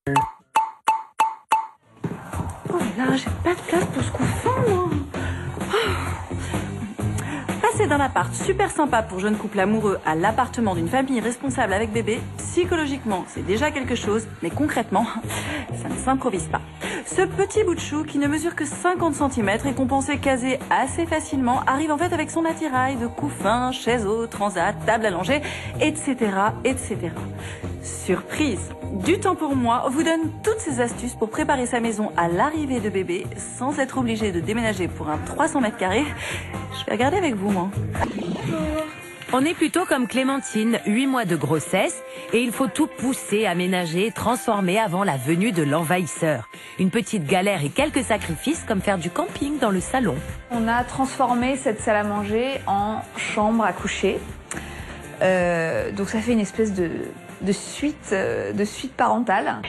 Oh là, j'ai pas de place pour ce couffin, moi. Passer d'un appart super sympa pour jeunes couples amoureux à l'appartement d'une famille responsable avec bébé, psychologiquement, c'est déjà quelque chose, mais concrètement, ça ne s'improvise pas. Ce petit bout de chou, qui ne mesure que 50 cm et qu'on pensait caser assez facilement, arrive en fait avec son attirail de couffin, chaise haute, transat, table allongée, etc., etc. Surprise! Du temps pour moi vous donne toutes ces astuces pour préparer sa maison à l'arrivée de bébé sans être obligé de déménager pour un 300 mètres carrés. Je vais regarder avec vous, moi. On est plutôt comme Clémentine, 8 mois de grossesse, et il faut tout pousser, aménager, transformer avant la venue de l'envahisseur. Une petite galère et quelques sacrifices comme faire du camping dans le salon. On a transformé cette salle à manger en chambre à coucher. Donc ça fait une espèce de suite parentale.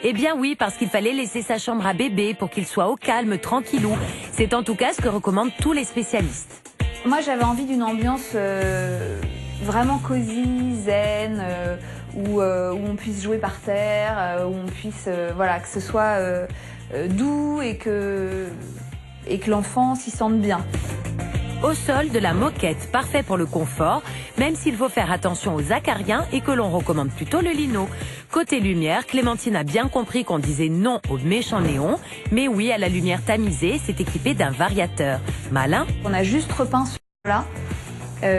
Eh bien oui, parce qu'il fallait laisser sa chambre à bébé pour qu'il soit au calme, tranquillou. C'est en tout cas ce que recommandent tous les spécialistes. Moi, j'avais envie d'une ambiance vraiment cosy, zen, où on puisse jouer par terre, où on puisse, voilà, que ce soit doux et que l'enfant s'y sente bien. Au sol, de la moquette, parfait pour le confort, même s'il faut faire attention aux acariens et que l'on recommande plutôt le lino. Côté lumière, Clémentine a bien compris qu'on disait non aux méchants néons, mais oui à la lumière tamisée, c'est équipé d'un variateur. Malin. On a juste repeint celui-là,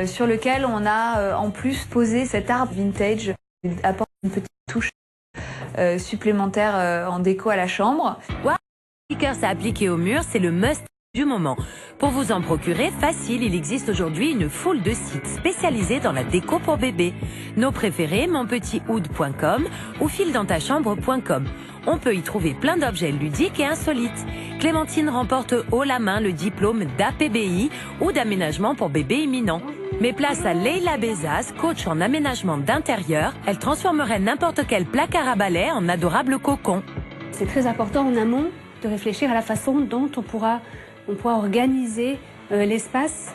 sur lequel on a en plus posé cet arbre vintage qui apporte une petite touche supplémentaire en déco à la chambre. Wow. Stickers à appliquer au mur, c'est le must du moment. Pour vous en procurer, facile, il existe aujourd'hui une foule de sites spécialisés dans la déco pour bébé. Nos préférés, monpetithood.com ou filedantachambre.com. On peut y trouver plein d'objets ludiques et insolites. Clémentine remporte haut la main le diplôme d'APBI ou d'aménagement pour bébé imminent. Mais place à Leila Bezas, coach en aménagement d'intérieur. Elle transformerait n'importe quel placard à balai en adorable cocon. C'est très important en amont de réfléchir à la façon dont on pourra organiser l'espace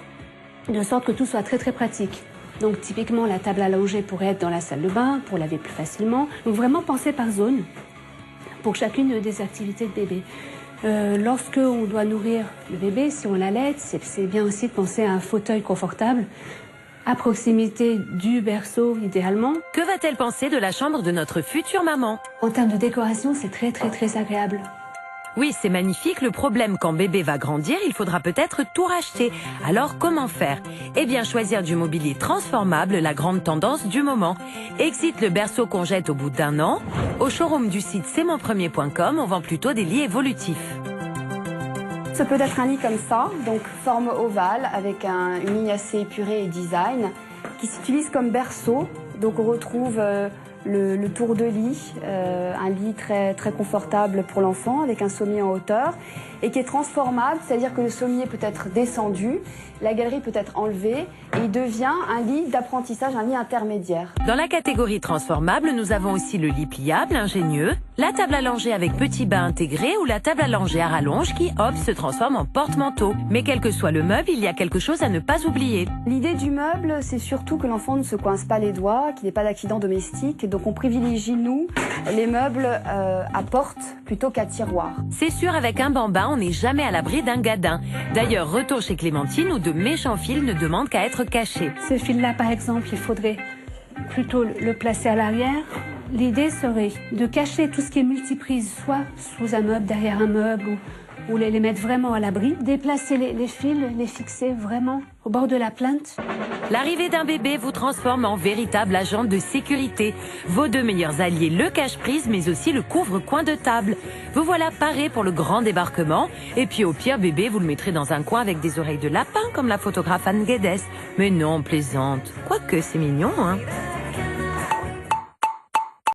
de sorte que tout soit très très pratique. Donc typiquement la table allongée pourrait être dans la salle de bain pour laver plus facilement. Donc vraiment penser par zone pour chacune des activités de bébé. Lorsque on doit nourrir le bébé, si on l'allaite, c'est bien aussi de penser à un fauteuil confortable à proximité du berceau idéalement. Que va-t-elle penser de la chambre de notre future maman? En termes de décoration, c'est très très très agréable. Oui, c'est magnifique. Le problème, quand bébé va grandir, il faudra peut-être tout racheter. Alors, comment faire? Eh bien, choisir du mobilier transformable, la grande tendance du moment. Exit le berceau qu'on jette au bout d'1 an. Au showroom du site c'estmonpremier.com, on vend plutôt des lits évolutifs. Ce peut être un lit comme ça, donc forme ovale, avec une ligne assez épurée et design, qui s'utilise comme berceau. Donc on retrouve le tour de lit, un lit très, très confortable pour l'enfant avec un sommier en hauteur et qui est transformable, c'est-à-dire que le sommier peut être descendu, la galerie peut être enlevée et il devient un lit d'apprentissage, un lit intermédiaire. Dans la catégorie transformable, nous avons aussi le lit pliable, ingénieux, la table allongée avec petit bain intégré ou la table allongée à rallonge qui, hop, se transforme en porte-manteau. Mais quel que soit le meuble, il y a quelque chose à ne pas oublier. L'idée du meuble, c'est surtout que l'enfant ne se coince pas les doigts, qu'il n'ait pas d'accident domestique. Donc on privilégie, nous, les meubles à porte plutôt qu'à tiroir. C'est sûr, avec un bambin, on n'est jamais à l'abri d'un gadin. D'ailleurs, retour chez Clémentine où de méchants fils ne demandent qu'à être cachés. Ce fil-là, par exemple, il faudrait plutôt le placer à l'arrière. L'idée serait de cacher tout ce qui est multiprise, soit sous un meuble, derrière un meuble, ou les mettre vraiment à l'abri. Déplacer les fils, les fixer vraiment au bord de la plinthe. L'arrivée d'un bébé vous transforme en véritable agent de sécurité. Vos deux meilleurs alliés, le cache-prise, mais aussi le couvre-coin de table. Vous voilà paré pour le grand débarquement. Et puis au pire, bébé, vous le mettrez dans un coin avec des oreilles de lapin, comme la photographe Anne Guedes. Mais non, plaisante. Quoique, c'est mignon, hein.